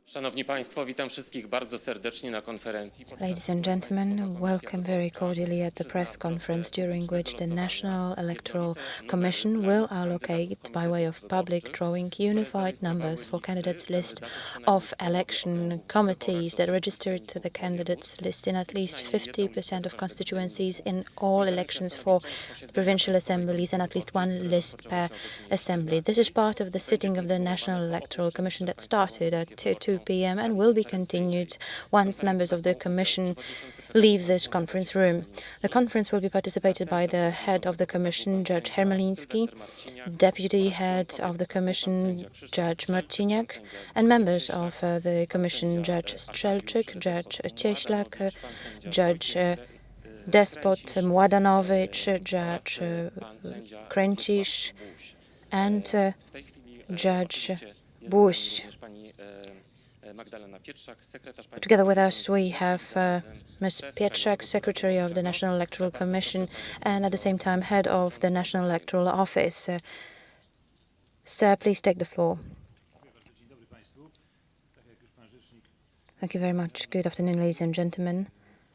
Szanowni Państwo, witam wszystkich bardzo serdecznie na konferencji. Ladies and gentlemen, welcome very cordially at the press conference during which the National Electoral Commission will allocate, by way of public drawing, unified numbers for candidates list of election committees that registered to the candidates list in at least 50% of constituencies in all elections for provincial assemblies and at least one list per assembly. This is part of the sitting of the National Electoral Commission that started at 2 p.m. and will be continued once members of the Commission leave this conference room. The conference will be participated by the head of the Commission, Judge Hermeliński, Deputy Head of the Commission, Judge Marciniak, and members of the Commission, Judge Strzelczyk, Judge Cieślak, Judge Despot Mładanowicz, Judge Kręcisz, and Judge Buś. Together with us, we have Ms. Pietrzak, Secretary of the National Electoral Commission, and at the same time, Head of the National Electoral Office. Sir, please take the floor. Thank you very much. Good afternoon, ladies and gentlemen.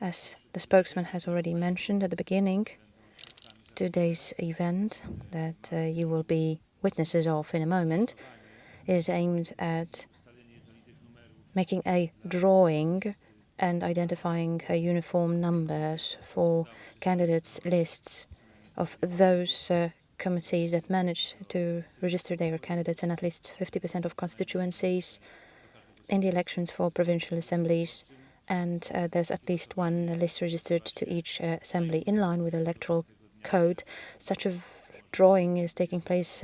As the spokesman has already mentioned at the beginning, today's event that you will be witnesses of in a moment is aimed at making a drawing and identifying uniform numbers for candidates' lists of those committees that manage to register their candidates in at least 50% of constituencies in the elections for provincial assemblies, and there's at least one list registered to each assembly in line with the electoral code. Such a drawing is taking place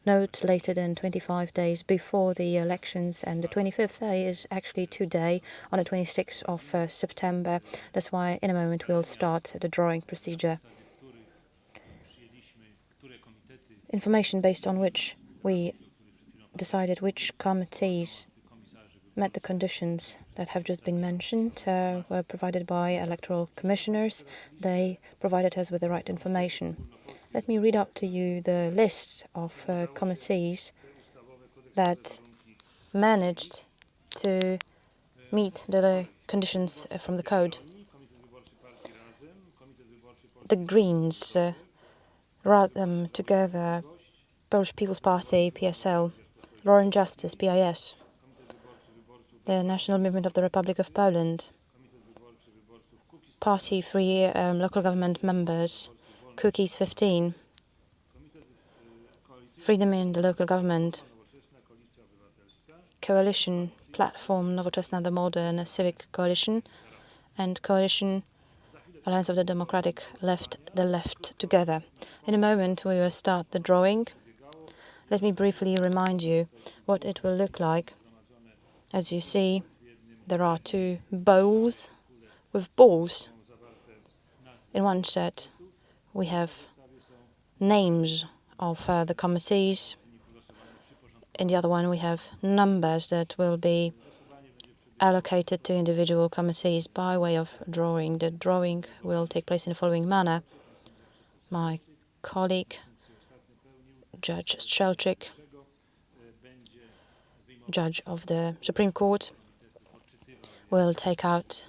no later than 25 days before the elections, and the 25th day is actually today, on the 26th of September. That's why in a moment we'll start the drawing procedure. Information based on which we decided which committees met the conditions that have just been mentioned were provided by electoral commissioners. They provided us with the right information. Let me read out to you the list of committees that managed to meet the conditions from the code. The Greens, Razem Together, Polish People's Party, PSL, Law and Justice, PIS, the National Movement of the Republic of Poland, Party Free Local Government Members, Cookies 15, Freedom in the Local Government, Coalition Platform Nowoczesna the Modern Civic Coalition, and Coalition Alliance of the Democratic Left, the Left Together. In a moment we will start the drawing. Let me briefly remind you what it will look like. As you see, there are two bowls with balls. In one set we have names of the committees. In the other one we have numbers that will be allocated to individual committees by way of drawing. The drawing will take place in the following manner. My colleague, Judge Strzelczyk, Judge of the Supreme Court, will take out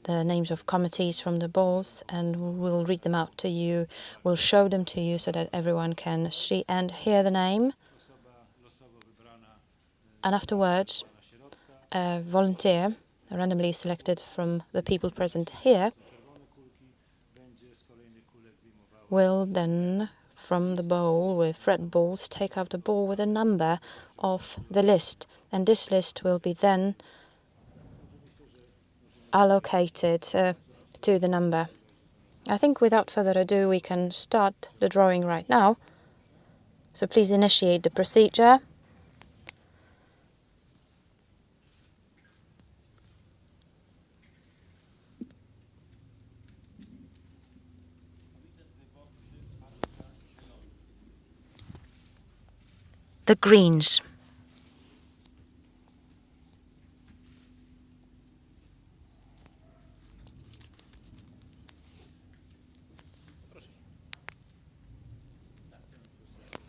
the names of committees from the balls and we'll read them out to you. We'll show them to you so that everyone can see and hear the name. And afterwards, a volunteer, randomly selected from the people present here, will then, from the bowl with fret balls, take out a ball with a number of the list. And this list will be then allocated to the number. I think without further ado we can start the drawing right now. So please initiate the procedure. The Greens.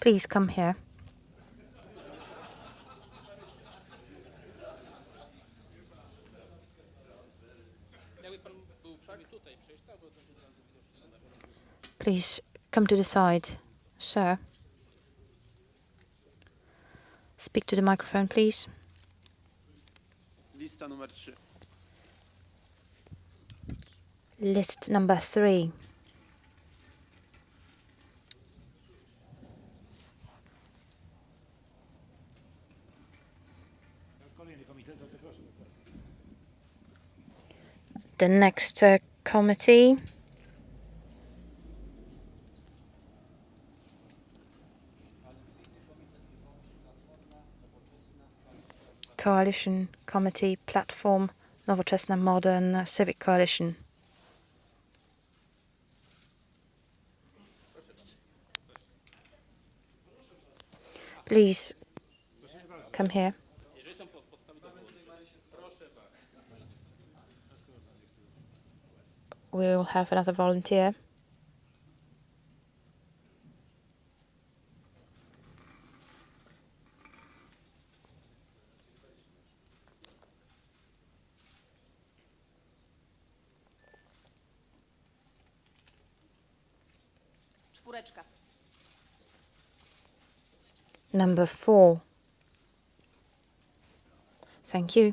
Please come here. Please come to the side, sir. Speak to the microphone, please. Lista numer 3. List number 3. The next committee. Coalition Committee, Platform, Nowoczesna Modern Civic Coalition. Please come here. We will have another volunteer. Number 4. Thank you.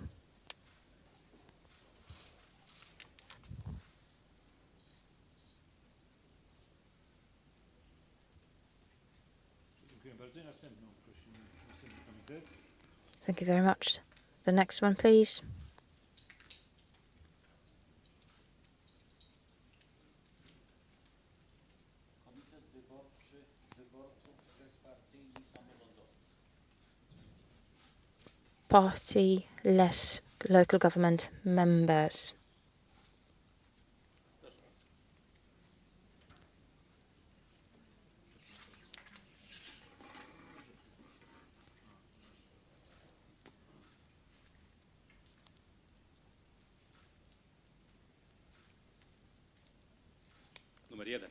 Thank you very much. The next one, please. Party-less local government members. Numer 1.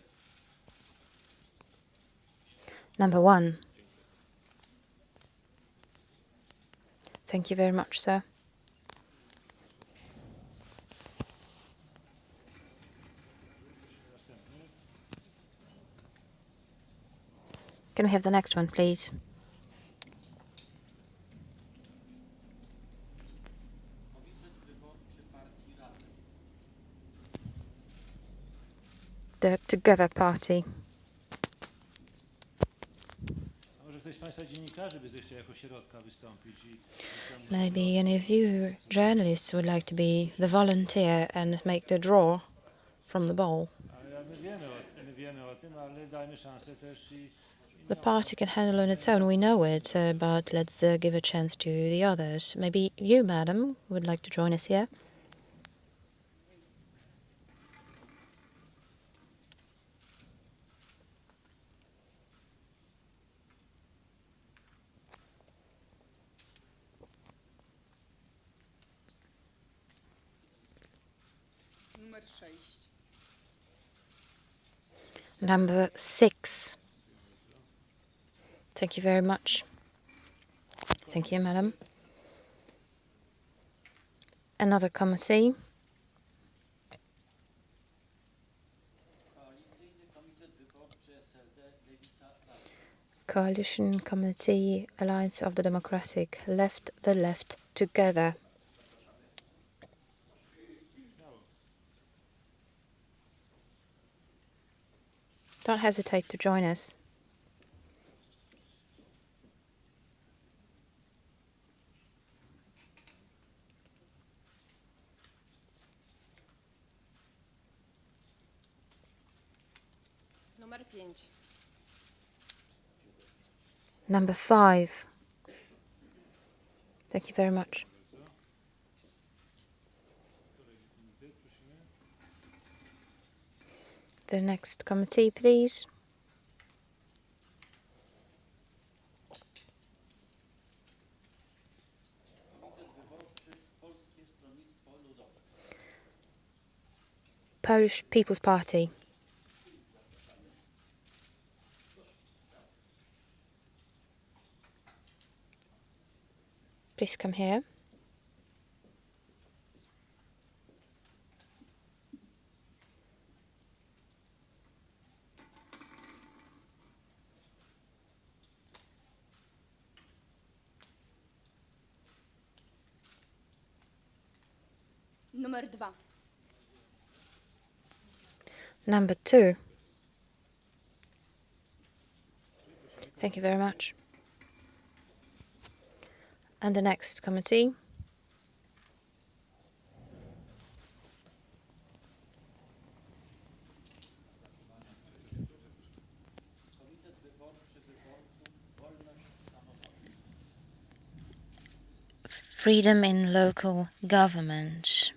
Number 1. Thank you very much, sir. Can we have the next one, please? The Together Party. Maybe any of you journalists would like to be the volunteer and make the draw from the bowl. The party can handle on its own, we know it, but let's give a chance to the others. Maybe you, madam, would like to join us here? Number 6. Thank you very much. Thank you, madam. Another committee. Coalition Committee, Alliance of the Democratic Left, the Left Together. Don't hesitate to join us. Numer 5. Number 5. Thank you very much. The next committee, please. Polish People's Party. Please come here. Numer 2. Number 2. Thank you very much. And the next committee. Freedom in local government.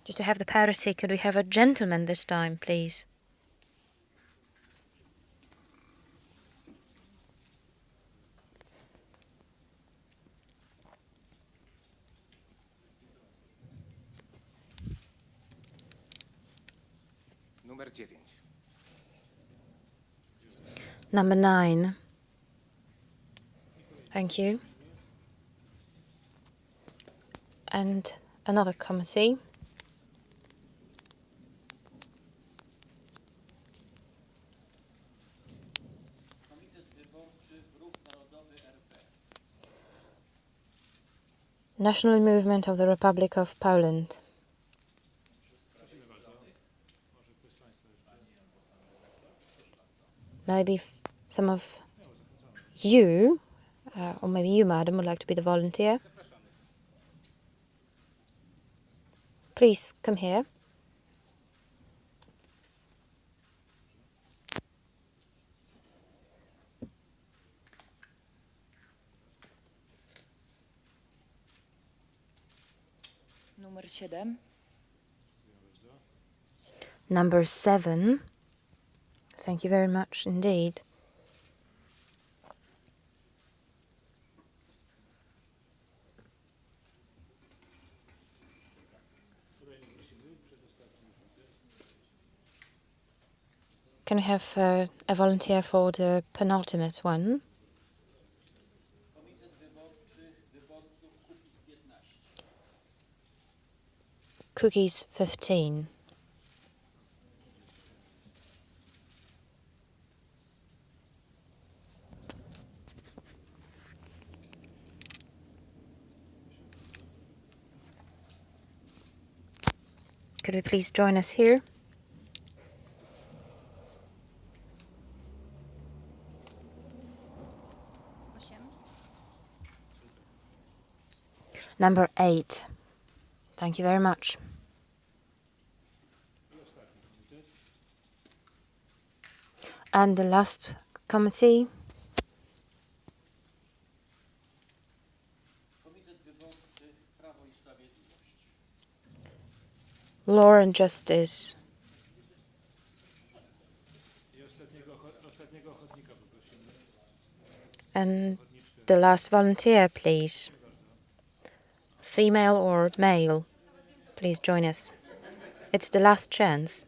Just to have the parity, could we have a gentleman this time, please? Numer 9. Number 9. Thank you. And another committee. National Movement of the Republic of Poland. Maybe some of you, or maybe you, madam, would like to be the volunteer. Please come here. Numer 7. Number 7. Thank you very much indeed. Can we have a volunteer for the penultimate one? Cookies 15. Could we please join us here? Number 8. Thank you very much. And the last committee. Law and Justice. And the last volunteer, please. Female or male, please join us. It's the last chance.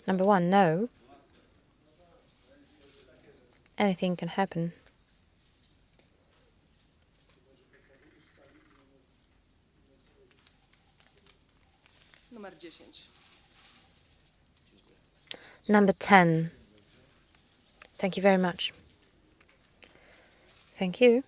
Number 1, no. Anything can happen. Numer 10. Number 10. Thank you very much. Thank you.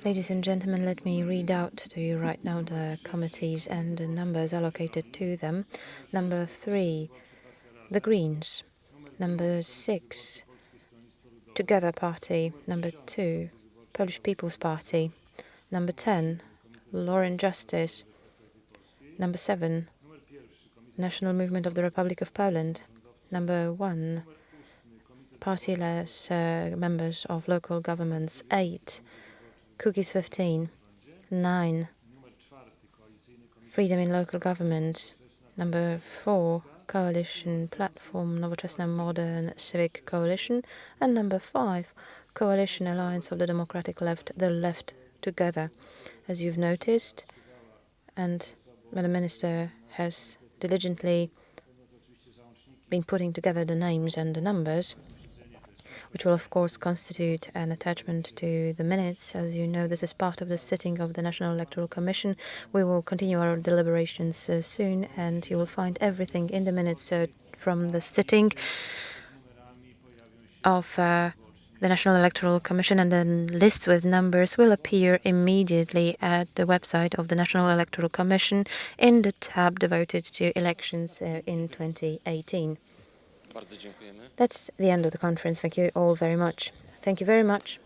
Ladies and gentlemen, let me read out to you right now the committees and the numbers allocated to them. Number 3, the Greens. Number 6, Together Party. Number 2, Polish People's Party. Number 10, Law and Justice. Number 7, National Movement of the Republic of Poland. Number 1, Partyless members of local governments. 8, Cookies 15. 9, Freedom in Local Government. Number 4, Coalition Platform Nowoczesna Modern Civic Coalition. And number 5, Coalition Alliance of the Democratic Left, the Left Together. As you've noticed, and Madam Minister has diligently been putting together the names and the numbers, which will of course constitute an attachment to the minutes. As you know, this is part of the sitting of the National Electoral Commission. We will continue our deliberations soon, and you will find everything in the minutes from the sitting of the National Electoral Commission, and then lists with numbers will appear immediately at the website of the National Electoral Commission in the tab devoted to elections in 2018. Bardzo dziękujemy. That's the end of the conference. Thank you all very much. Thank you very much.